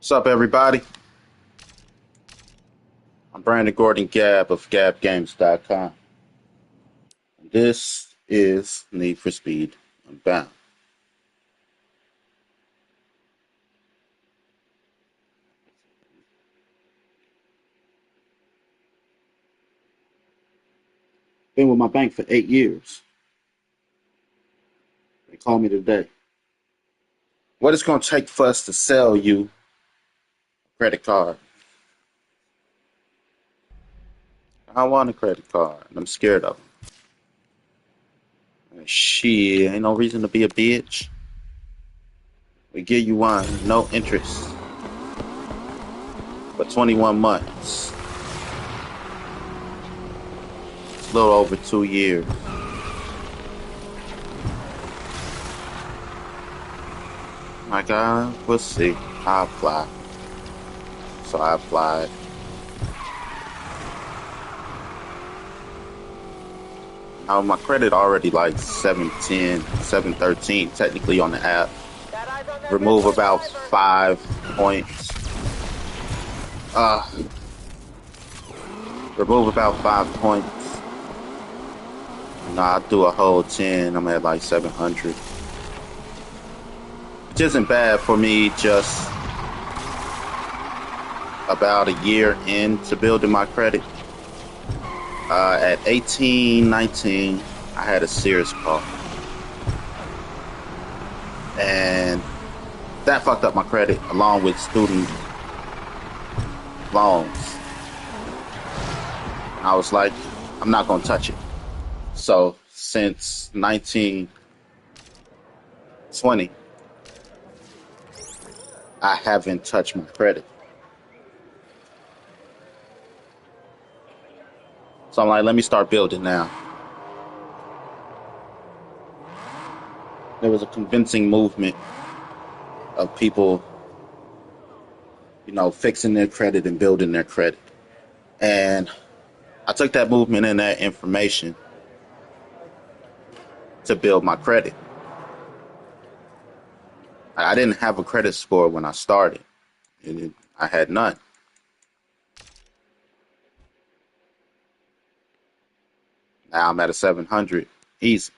What's up, everybody? I'm Brandon Gordon Gab of GabGames.com. This is Need for Speed Unbound. Been with my bank for 8 years. They call me today. What it's going to take for us to sell you a credit card? I want a credit card, and I'm scared of them. Shit, ain't no reason to be a bitch. We give you one, no interest, for 21 months. It's a little over 2 years. My God, we'll see. I apply. So I applied. Now my credit already like 710, 713 technically on the app. Remove about 5 points. Remove about 5 points. Now I do a whole 10. I'm at like 700. Which isn't bad for me just about a year into building my credit. At 18, 19, I had a serious car. And that fucked up my credit along with student loans. I was like, I'm not going to touch it. So since 1920, I haven't touched my credit. So I'm like, let me start building now. There was a convincing movement of people, fixing their credit and building their credit. And I took that movement and that information to build my credit. I didn't have a credit score when I started. I had none. Now I'm at a 700, easy.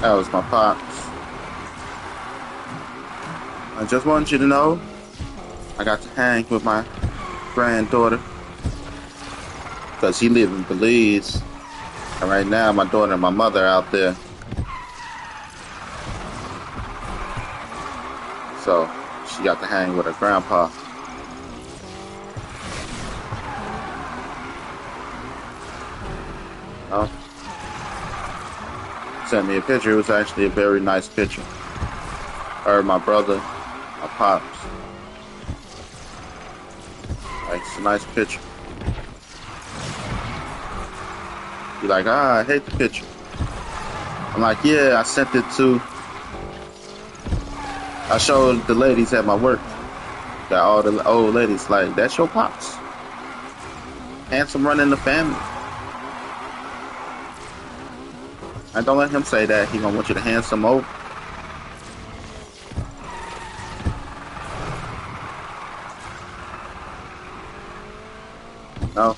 That was my pops. I just want you to know, I got to hang with my granddaughter because he lives in Belize. And right now, my daughter and my mother are out there. So she got to hang with her grandpa. Oh. Sent me a picture. It was actually a very nice picture. Her, my brother, my pops. Like, it's a nice picture. You're like, I hate the picture. I'm like, yeah, I sent it to. I showed the ladies at my work. Got all the old ladies like, that's your pops. Handsome running the family. And don't let him say that. He gonna want you to hand some over. No.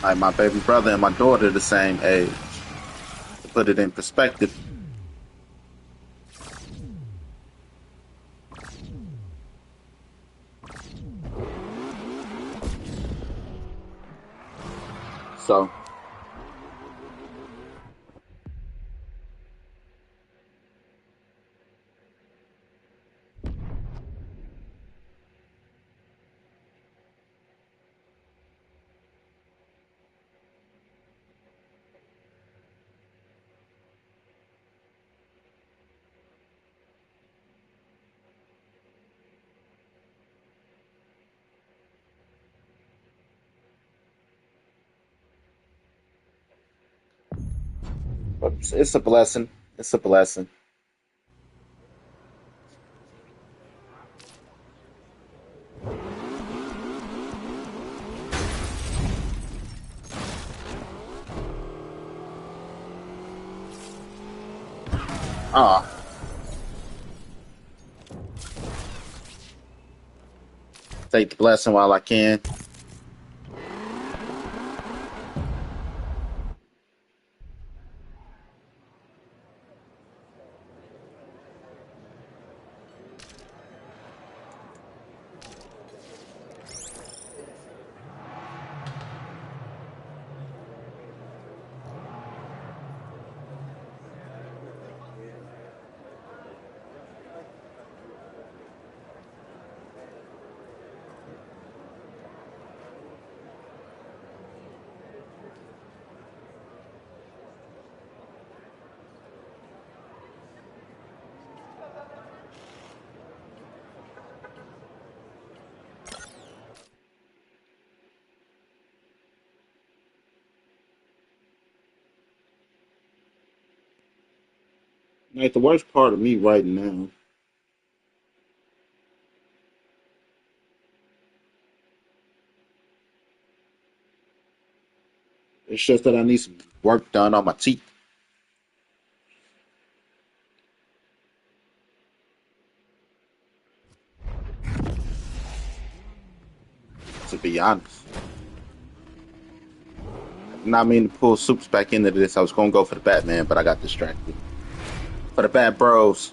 Like my baby brother and my daughter the same age. To put it in perspective. So it's a blessing. It's a blessing. Ah. Take the blessing while I can. Like the worst part of me right now, it's just that I need some work done on my teeth. To be honest, not mean to pull Soups back into this. I was gonna go for the Batman, but I got distracted. For the Bad Bros.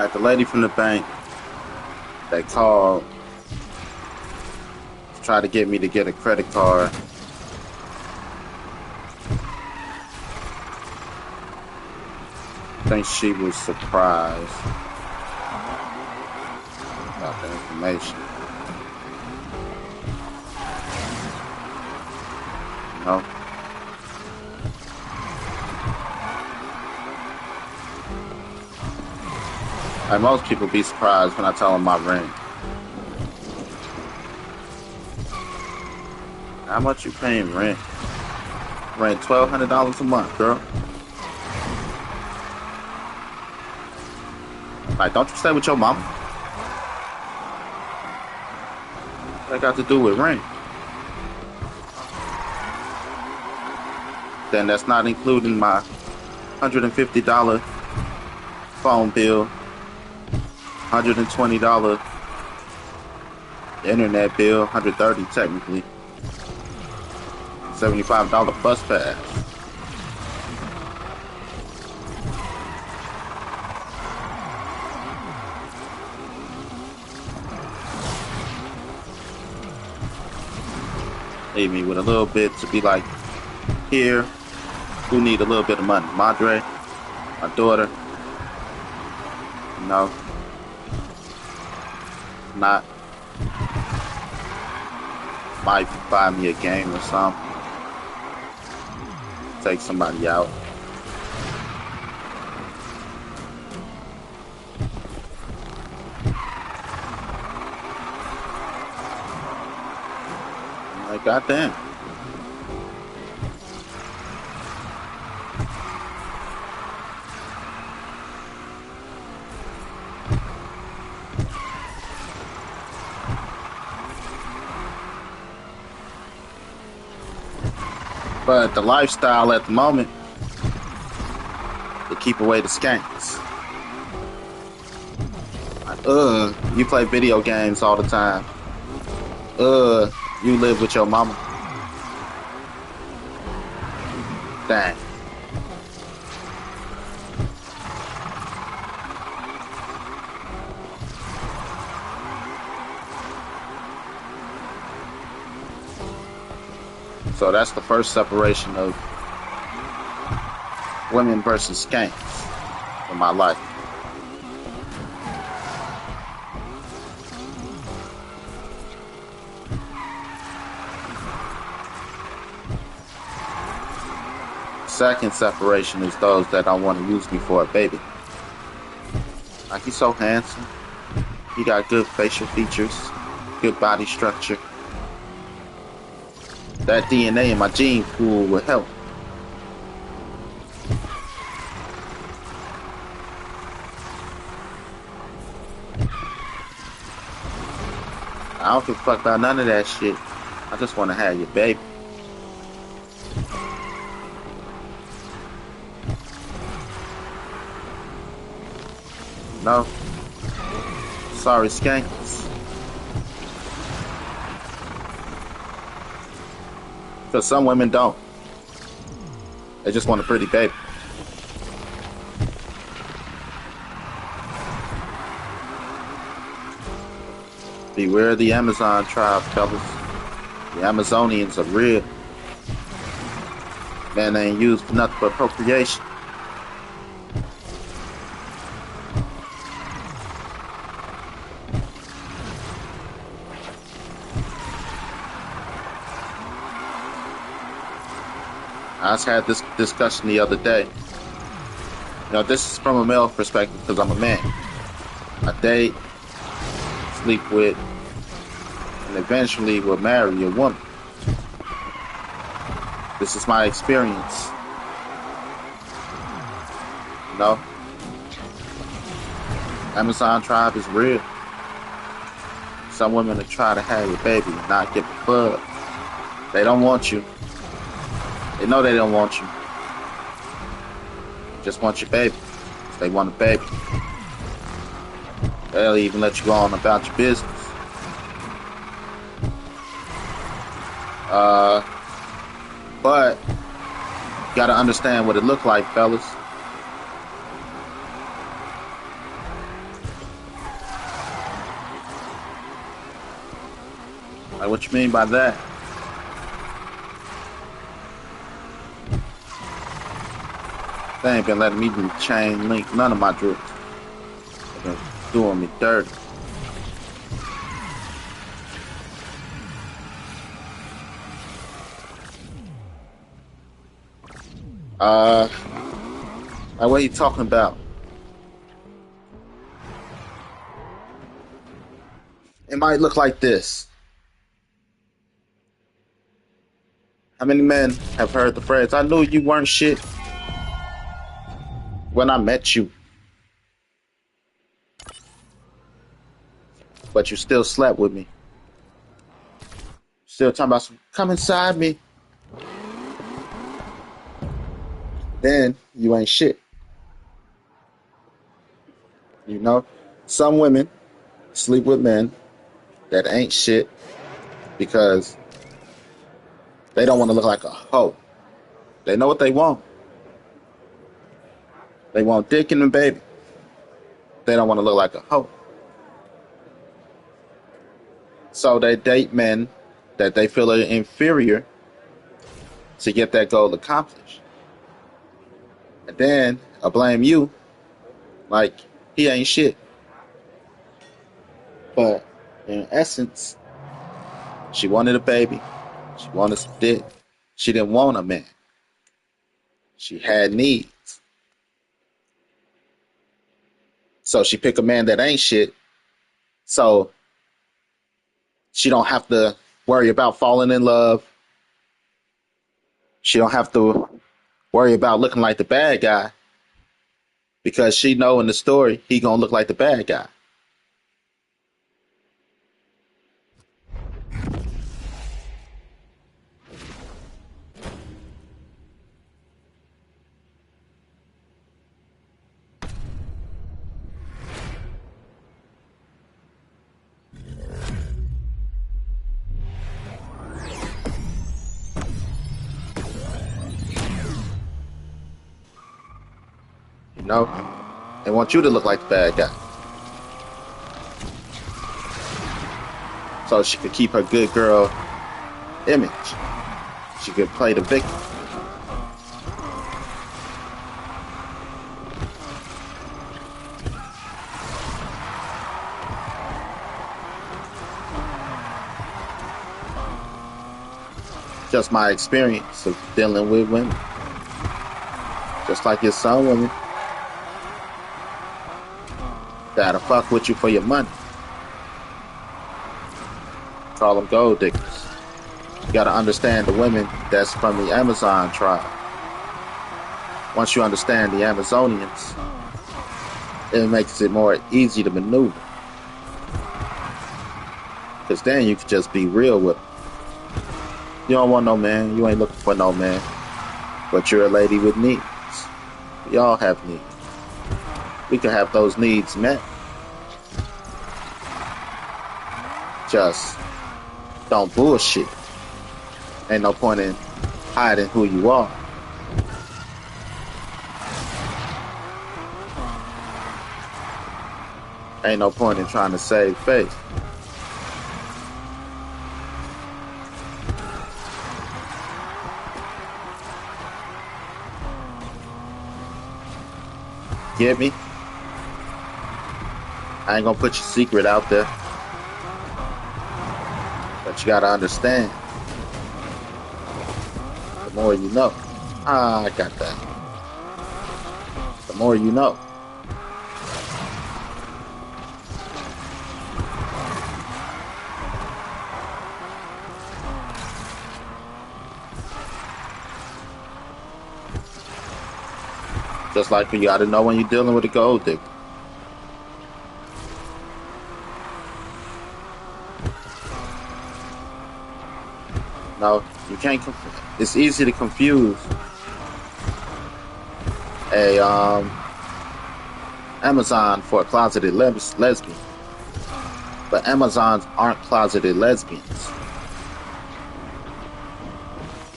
Like the lady from the bank that called to try to get me to get a credit card. I think she was surprised about the information. You know? Like most people be surprised when I tell them my rent. How much you paying rent? Rent $1,200 a month, girl. Like, don't you stay with your mama? What that got to do with rent? Then that's not including my $150 phone bill, $120 internet bill, $130 technically, $75 bus pass. Leave me with a little bit to be like, here, who need a little bit of money? Madre, my daughter, you know, not, might buy me a game or something, take somebody out. Like, goddamn. But the lifestyle at the moment, to keep away the skanks. Like, you play video games all the time. You live with your mama. Dang. So that's the first separation of women versus skanks in my life. Second separation is those that don't want to use me for a baby. Like, he's so handsome. He got good facial features, good body structure. That DNA in my gene pool will help. I don't give a fuck about none of that shit. I just want to have your baby. No. Sorry, skanks. Because some women don't. They just want a pretty baby. Beware the Amazon tribe, fellas. The Amazonians are real. Man, they ain't used for nothing but procreation. I just had this discussion the other day. You know, this is from a male perspective because I'm a man. I date, sleep with, and eventually will marry a woman. This is my experience. You know? Amazon tribe is real. Some women will try to have your baby and not give a fuck. They don't want you. They know they don't want you. Just want your baby. They want a baby. They'll even let you go on about your business. But you gotta understand what it looked like, fellas. What you mean by that? They ain't been letting me do chain link none of my drills. They've been doing me dirty. Like what are you talking about? It might look like this. How many men have heard the phrase, I knew you weren't shit when I met you, but you still slept with me? Still talking about some, come inside me. Then you ain't shit. You know? Some women sleep with men that ain't shit because they don't want to look like a hoe. They know what they want. They want dick and a baby. They don't want to look like a hoe. So they date men that they feel are inferior to get that goal accomplished. And then I blame you like he ain't shit. But in essence, she wanted a baby. She wanted some dick. She didn't want a man. She had needs. So she picked a man that ain't shit. So she don't have to worry about falling in love. She don't have to worry about looking like the bad guy because she know in the story he gonna look like the bad guy. You know? They want you to look like the bad guy. So she could keep her good girl image. She could play the victim. Just my experience of dealing with women. Just like your some women that'll fuck with you for your money. Call them gold diggers. You gotta understand the women that's from the Amazon tribe. Once you understand the Amazonians, it makes it more easy to maneuver. Because then you can just be real with them. You don't want no man. You ain't looking for no man. But you're a lady with needs. We all have needs. We can have those needs met. Just don't bullshit. Ain't no point in hiding who you are. Ain't no point in trying to save face. Get me? I ain't gonna put your secret out there. But you gotta understand. The more you know. I got that. The more you know. Just like you gotta know when you're dealing with a gold digger. No, you can't. It's easy to confuse a Amazon for a closeted lesbian, but Amazons aren't closeted lesbians.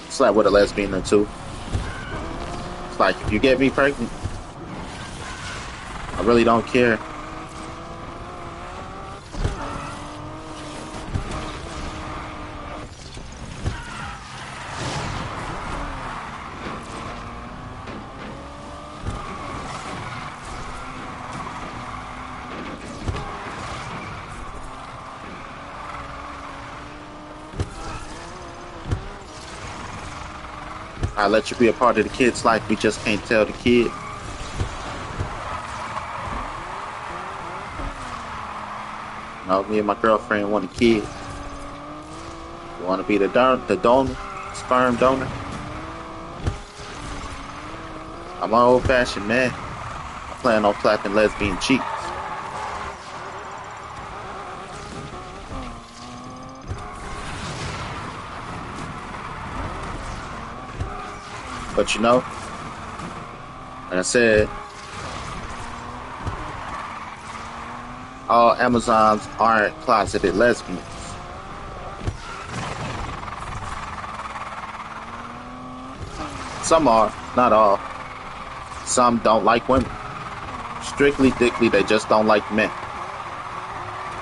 It's like with a lesbian or two. It's like, if you get me pregnant, I really don't care. I let you be a part of the kid's life. We just can't tell the kid. No, me and my girlfriend want a kid. You want to be the donor, sperm donor? I'm an old-fashioned man. I plan on clapping lesbian cheeks. But you know, like I said, all Amazons aren't closeted lesbians. Some are, not all. Some don't like women. Strictly dickly, they just don't like men.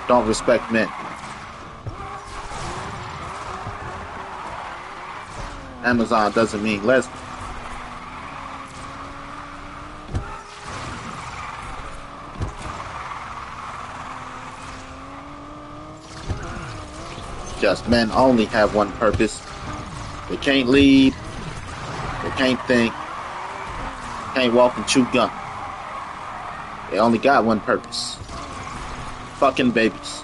Don't respect men. Amazon doesn't mean lesbian. Just men only have one purpose. They can't lead. They can't think. Can't walk and chew gum. They only got one purpose. Fucking babies.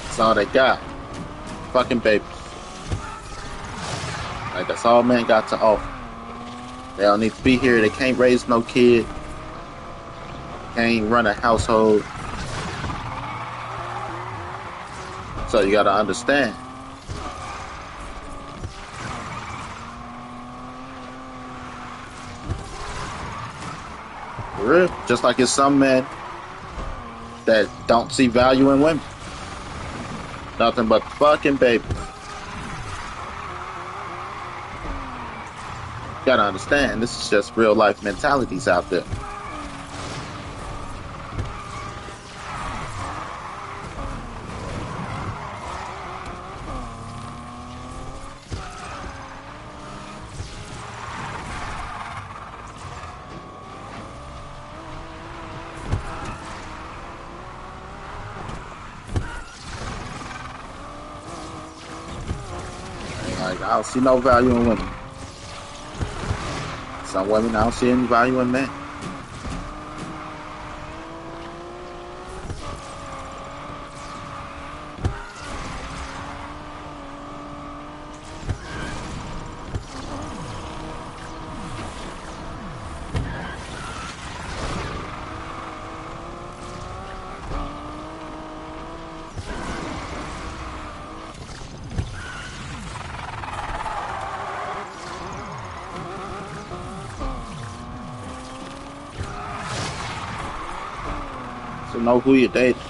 That's all they got. Fucking babies. Like, that's all men got to offer. They don't need to be here. They can't raise no kid. Can't run a household. So you gotta understand. For real. Just like it's some men that don't see value in women. Nothing but fucking babies. You gotta understand, this is just real life mentalities out there. Like, I don't see no value in women. Some women, I don't see any value in men. So know who you're dating.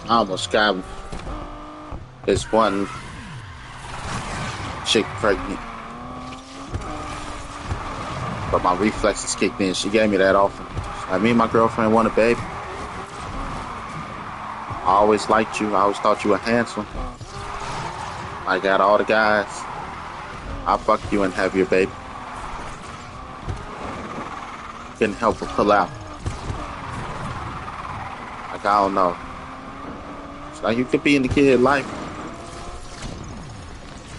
I almost got this one chick pregnant, but my reflexes kicked in. She gave me that offer. Like, me and my girlfriend want a baby. I always liked you. I always thought you were handsome. I got all the guys. I'll fuck you and have your baby. couldn't help but pull out. Like, I don't know. It's like you could be in the kid life,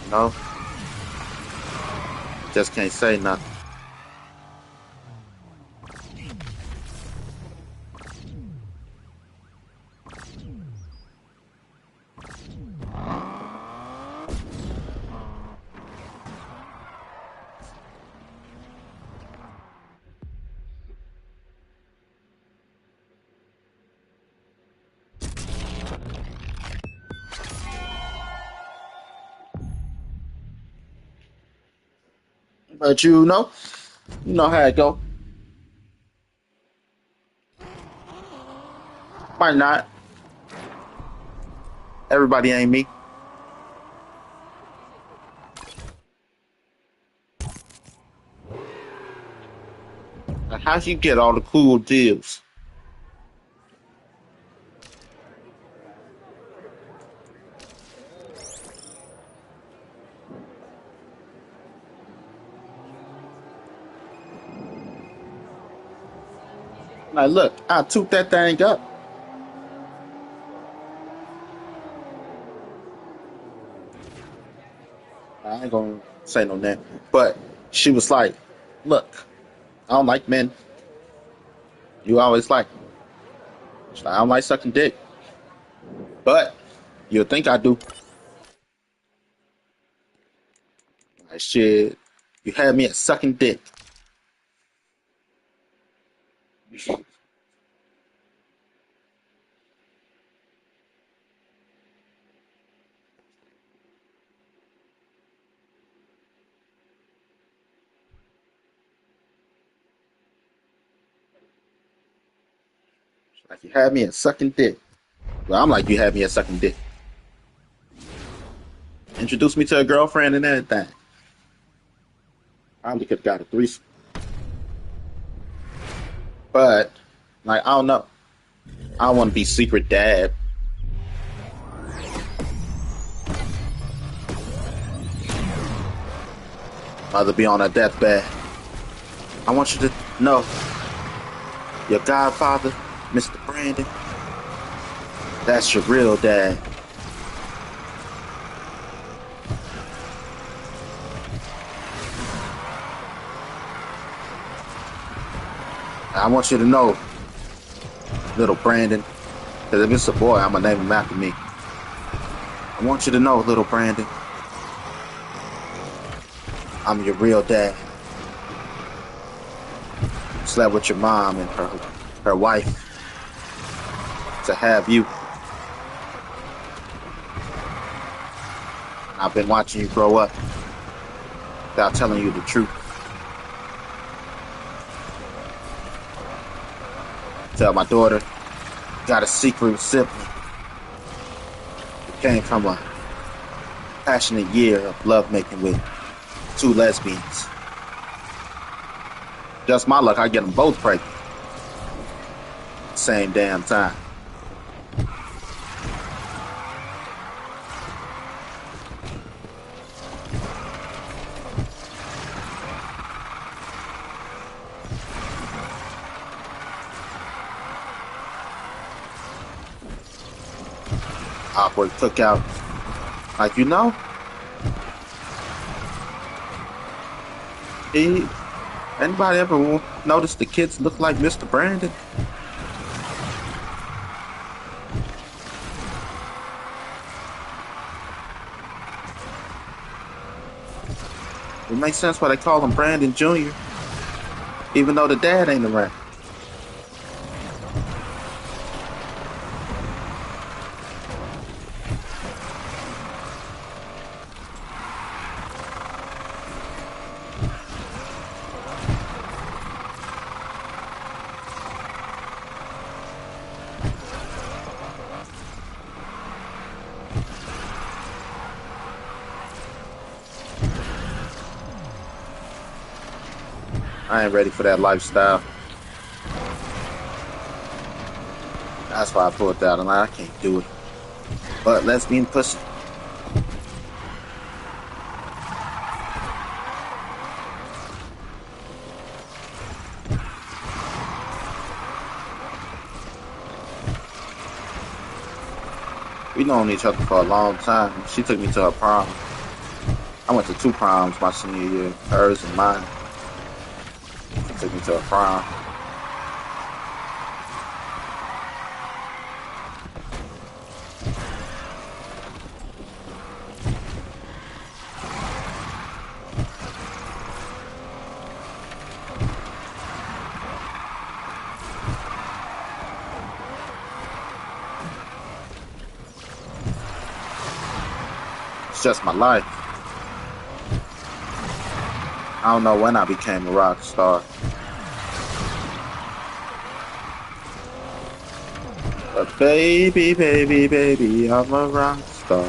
you know? Just can't say nothing. But you know how it go. Might not. Everybody ain't me. Like, how'd you get all the cool deals? Like, look, I took that thing up. I ain't gonna say no name. But she was like, look, I don't like men. You always like them. She's like, I don't like sucking dick. But you'll think I do. Like, shit, you had me at sucking dick. Like, you had me at sucking dick. Well, I'm like, you had me at sucking dick. Introduced me to a girlfriend and everything. Probably could have got a threesome. But, like, I don't know. I don't want to be secret dad. Mother be on her deathbed. I want you to know your godfather, Mr. Brandon, that's your real dad. I want you to know, little Brandon, because if it's a boy, I'm going to name him after me. I want you to know, little Brandon, I'm your real dad. Slept with your mom and her wife to have you. I've been watching you grow up without telling you the truth. Tell my daughter, got a secret sibling. It came from a passionate year of lovemaking with two lesbians. Just my luck, I get them both pregnant. Same damn time. Awkward cookout. Like, anybody ever notice the kids look like Mr. Brandon? It makes sense why they call him Brandon Jr., even though the dad ain't around. I ain't ready for that lifestyle. That's why I pulled out. I'm like, I can't do it. But lesbian pussy. We known each other for a long time. She took me to her prom. I went to 2 proms my senior year, hers and mine. She took me to her prom. It's just my life. I don't know when I became a rock star. But baby, baby, baby, I'm a rock star.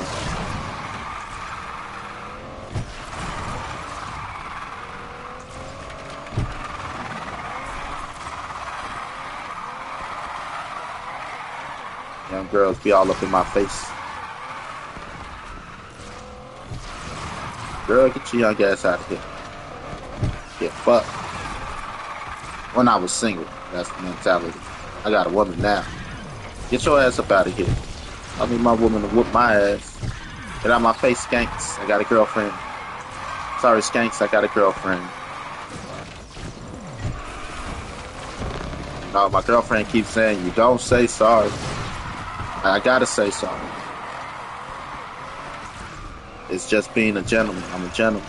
Young girls be all up in my face. Girl, get your young ass out of here. Get fucked. When I was single, that's the mentality. I got a woman now. Get your ass up out of here. I need my woman to whoop my ass. Get out my face, skanks. I got a girlfriend. Sorry, skanks, I got a girlfriend. No, my girlfriend keeps saying, you don't say sorry. I gotta say sorry. It's just being a gentleman. I'm a gentleman.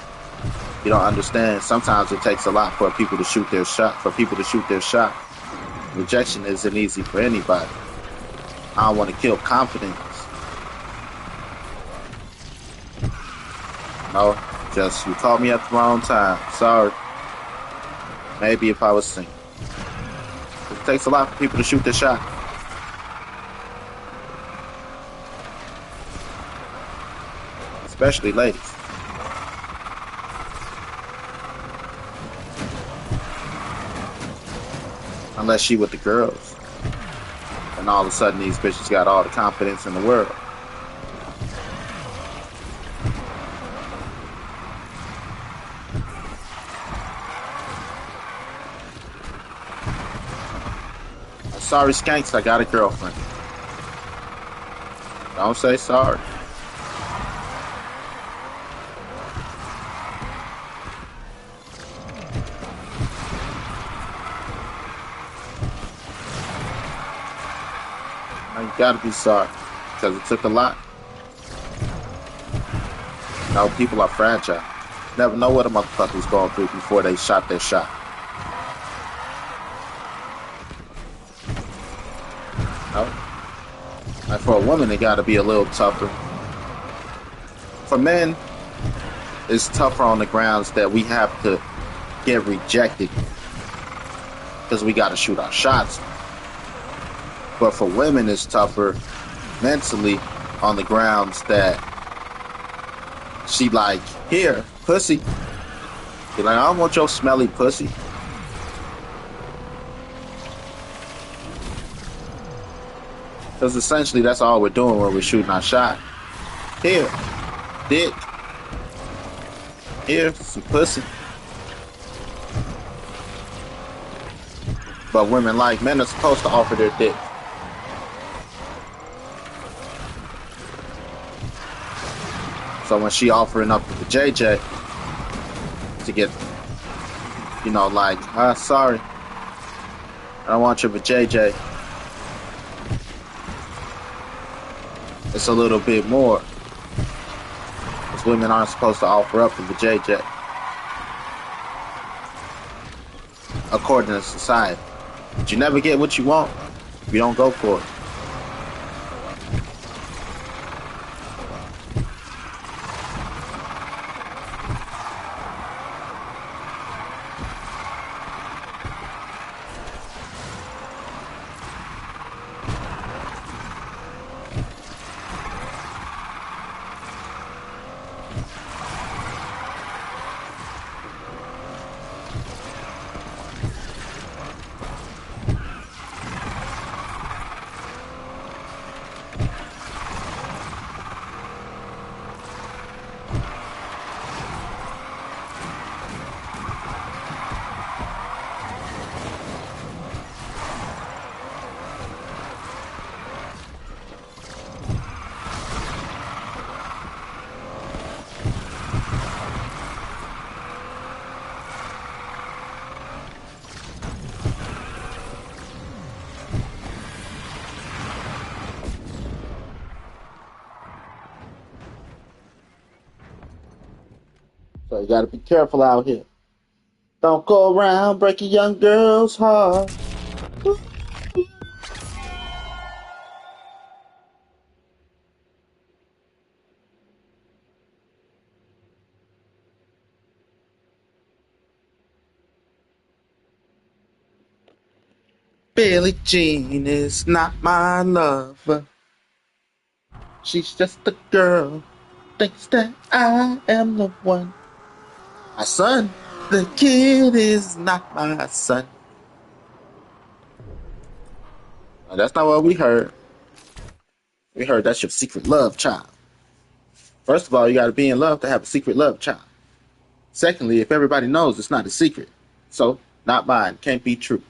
You don't understand. Sometimes it takes a lot for people to shoot their shot. Rejection isn't easy for anybody. I don't want to kill confidence. No, just you called me at the wrong time. Sorry. Maybe if I was single. It takes a lot for people to shoot their shot. Especially ladies. Unless she with the girls. And all of a sudden these bitches got all the confidence in the world. Sorry, skanks, I got a girlfriend. Don't say sorry. You gotta be sorry, because it took a lot. You know, people are fragile. Never know what a motherfucker's going through before they shot their shot. You know? Like for a woman, it gotta be a little tougher. For men, it's tougher on the grounds that we have to get rejected because we gotta shoot our shots. But for women, it's tougher mentally on the grounds that she like, here, pussy. You're like, I don't want your smelly pussy. Because essentially that's all we're doing when we're shooting our shot. Here, dick. Here, some pussy. But women like men are supposed to offer their dick. So when she offering up the JJ to get, you know, like, sorry, I don't want your JJ. It's a little bit more. Because women aren't supposed to offer up the JJ. According to society. But you never get what you want if you don't go for it. So you gotta be careful out here. Don't go around breaking young girls' heart. Billie Jean is not my lover. She's just a girl. Thinks that I am the one. My son, the kid is not my son. That's not what we heard. We heard that's your secret love child. First of all, you gotta be in love to have a secret love child. Secondly, if everybody knows, it's not a secret. So, not mine. Can't be true.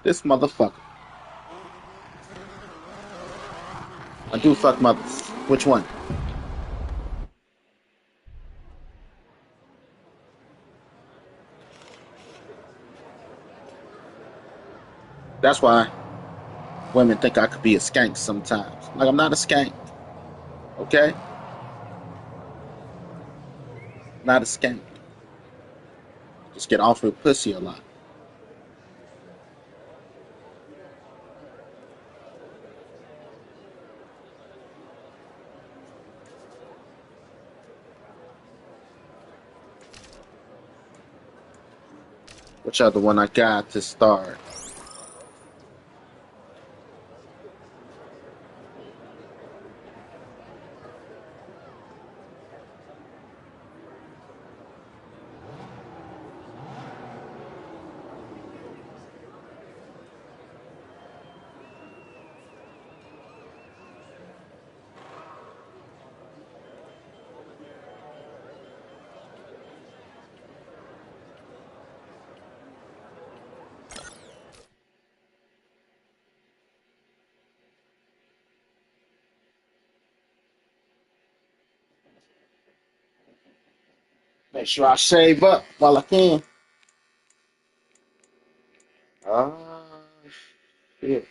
This motherfucker. I do fuck mothers. Which one? That's why women think I could be a skank sometimes. Like, I'm not a skank. Okay? Not a skank. Just get offered pussy a lot. Which other one I got to start? Make sure I save up while I can. Ah, shit.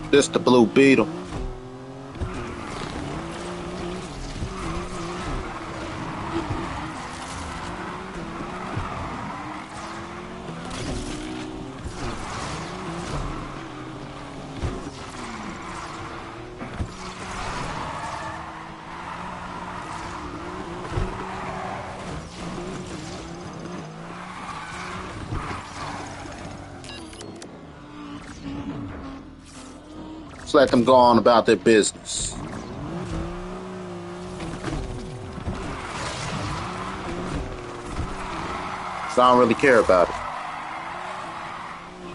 This the Blue Beetle. Just let them go on about their business. So I don't really care about it.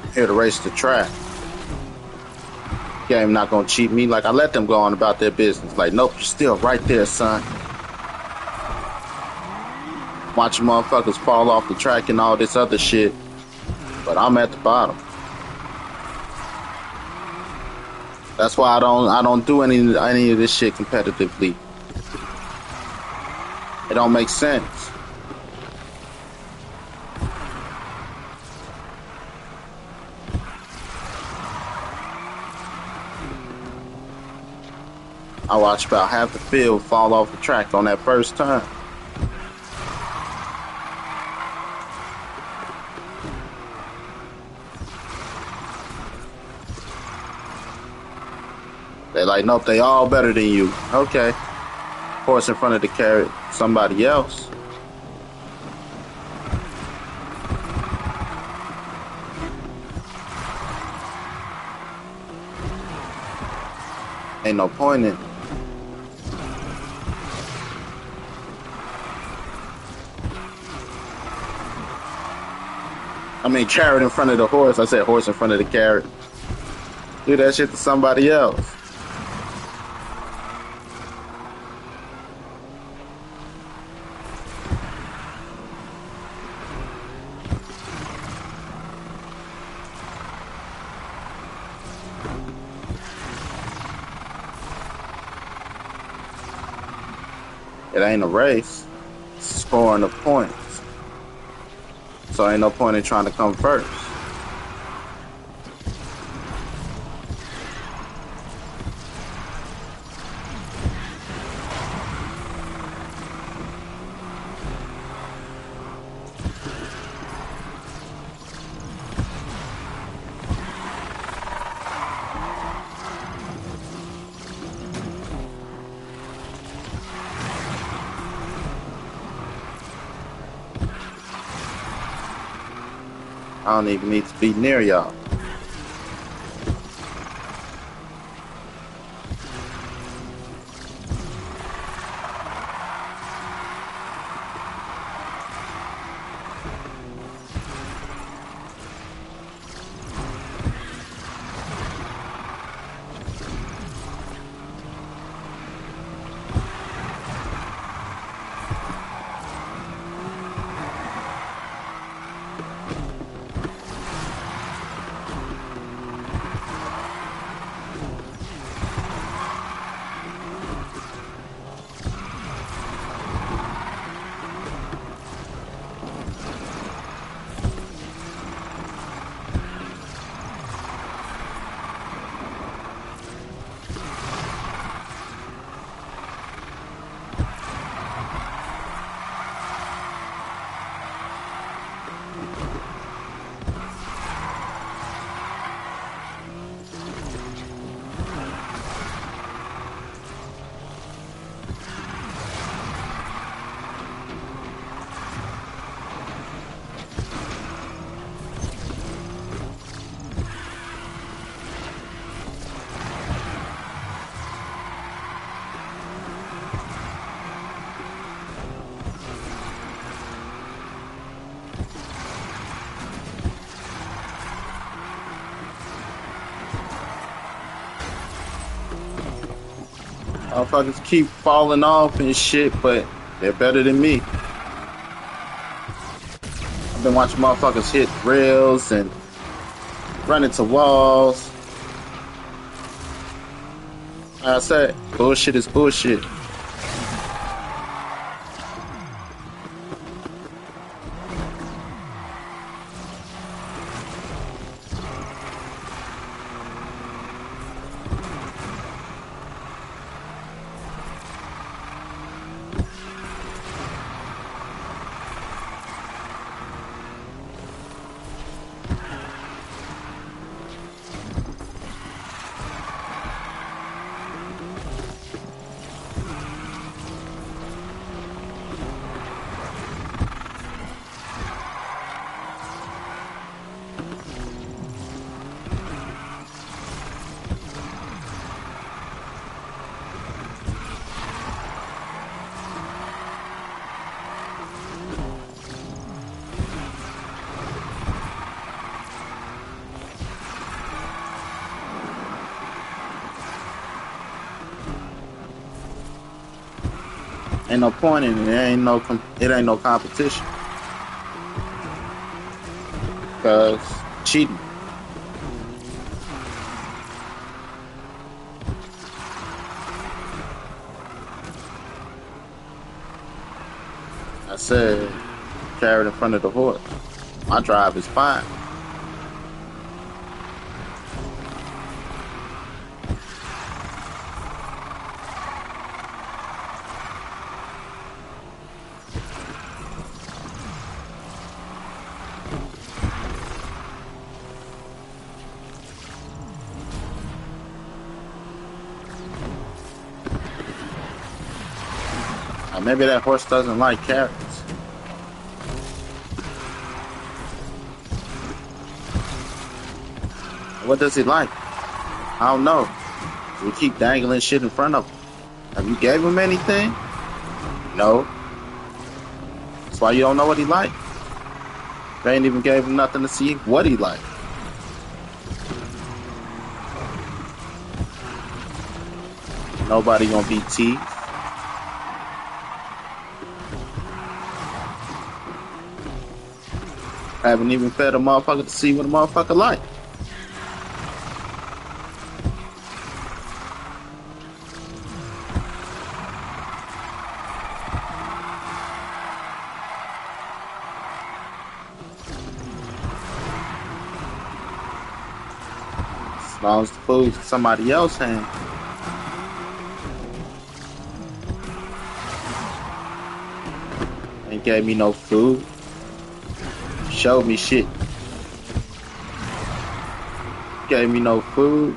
I'm here to race the track. Game not gonna cheat me. Like, I let them go on about their business. Like, nope, you're still right there, son. Watching motherfuckers fall off the track and all this other shit. But I'm at the bottom. That's why I don't do any of this shit competitively. It don't make sense. I watched about half the field fall off the track on that first turn. They're like, nope, they all better than you. Okay. Horse in front of the carrot, somebody else. Ain't no point in it. I mean, carrot in front of the horse. I said horse in front of the carrot. Do that shit to somebody else. It ain't a race. It's scoring of points. So ain't no point in trying to come first. I don't even need to be near y'all. Motherfuckers keep falling off and shit, but they're better than me. I've been watching motherfuckers hit rails and run into walls. Like I said, bullshit is bullshit. Ain't no point in it. It ain't no competition. Cause cheating. I said, carried in front of the horse. My drive is fine. Maybe that horse doesn't like carrots. What does he like? I don't know. We keep dangling shit in front of him. Have you gave him anything? No. That's why you don't know what he like. They ain't even gave him nothing to see what he like. Nobody gonna be teeth. I haven't even fed a motherfucker to see what a motherfucker like. As long as the food's in somebody else's hand. Ain't gave me no food. Showed me shit. Gave me no food.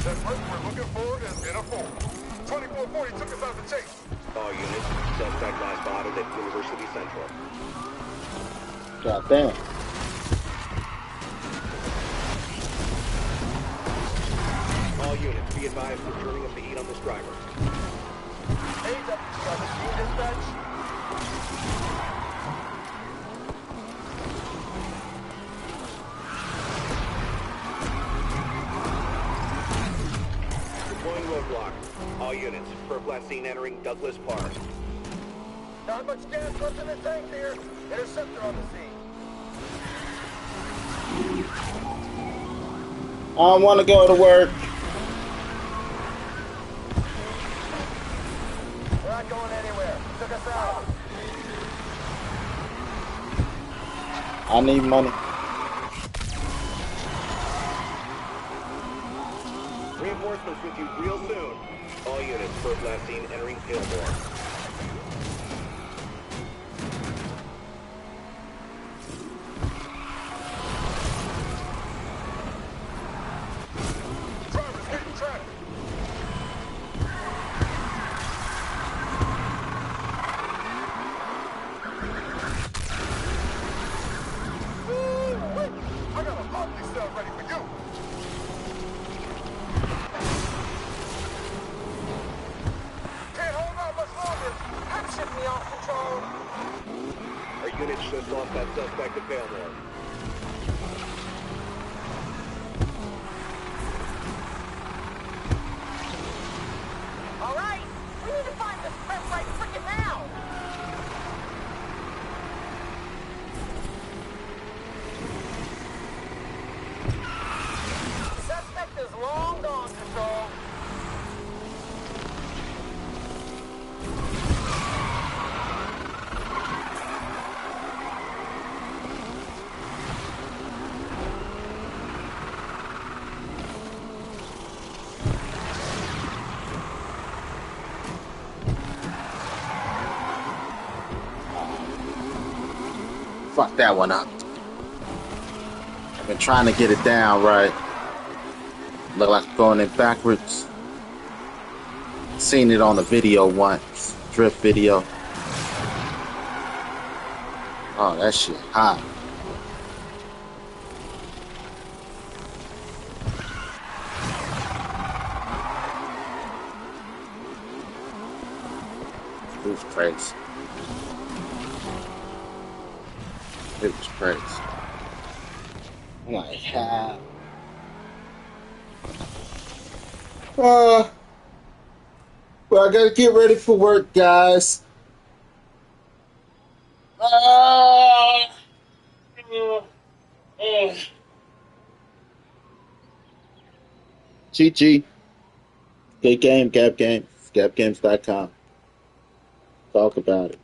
That person we're looking for is in a Ford. 2440 took us out the chase. All units, suspect last spotted at University Central. God damn. All units, be advised of turning up the heat on this driver. Hey, dispatch. Deploying roadblock. All units, perp last seen entering Douglas Park. Not much gas left in the tank here. Interceptor on the scene. I don't want to go to work. We're not going anywhere. Took us out. I need money. Reinforcements with you real soon. All units, perp last seen entering Fillmore. Drivers hitting traffic. Woo-wee. I got a lovely cell ready for you. Can't hold out much longer. That shit me off control. Our units just lost that suspect at Fillmore. All right, we need to find this prep right frickin' now. Suspect is long gone, Control. fuck that one up. I've been trying to get it down right. Look like I'm going in backwards. Seen it on a video once. Drift video. Oh, that shit hot. It was crazy. It was crazy. I'm like, how? Well, I gotta get ready for work, guys. GG. Good game, Gap Games. GapGames.com. Talk about it.